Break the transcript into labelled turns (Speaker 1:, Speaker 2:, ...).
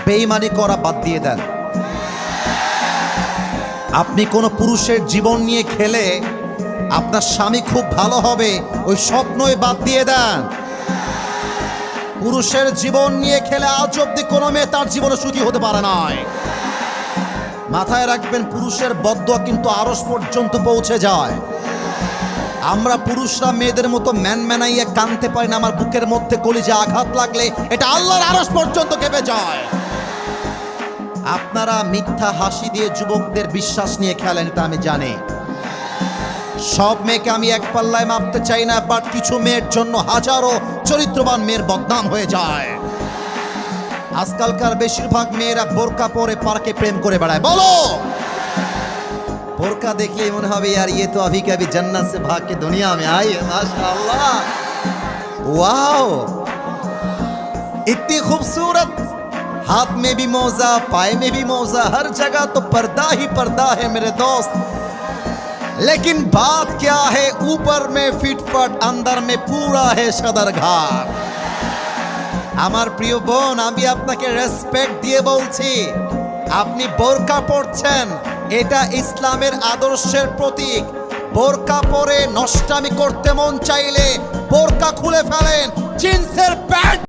Speaker 1: বেঈমানি করা বাদ দিয়ে দেন। আপনি কোনো পুরুষের জীবন নিয়ে খেলে আপনার স্বামী খুব ভালো হবে, ওই স্বপ্নই বাদ দিয়ে দেন। পুরুষের জীবন নিয়ে খেলে আজ অব্দি কোনো মেয়ে তার জীবনে সুখী হতে পারে নাই। মাথায় রাখবেন, পুরুষের বদদোয়া কিন্তু আরশ পর্যন্ত পৌঁছে যায়। আমরা পুরুষরা মেয়েদের মতো ম্যানাইয়া কানতে পারি না। আমার বুকের মধ্যে কলিজে আঘাত লাগলে এটা আল্লাহর আরশ পর্যন্ত কেঁপে যায়। আপনারা মিথ্যা হাসি দিয়ে যুবকদের বিশ্বাস নিয়ে খেলেন, এটা আমি জানি। সব মেয়েকে আমি এক পাল্লায় মাপতে চাই না, বাট কিছু মেয়ের জন্য হাজারো চরিত্রবান মেয়ের বদনাম হয়ে যায়। আজকালকার বেশিরভাগ মেয়েরা বোরকা পরে পার্কে প্রেম করে বেড়ায়। বলো, বোরকা দেখলেই মনে হবে यार ये तो अभी कभी जन्नत से भाग के दुनिया में आई है, माशाअल्लाह, वाओ, इतनी खूबसूरत, हाथ में भी मोजा, पाए में भी मोजा, हर जगह तो पर्दा ही पर्दा है मेरे दोस्त। लेकिन बात क्या है, ऊपर में फिटफट, अंदर में पूरा है सदरघाट। আমার প্রিয় বোন, আমি আপনাকে রেসপেক্ট দিয়ে বলছি, আপনি বোরকা পরছেন, এটা ইসলামের আদর্শের প্রতীক। বোরকা পরে নষ্টামি করতে মন চাইলে বোরকা খুলে ফেলেন, জিন্সের প্যান্ট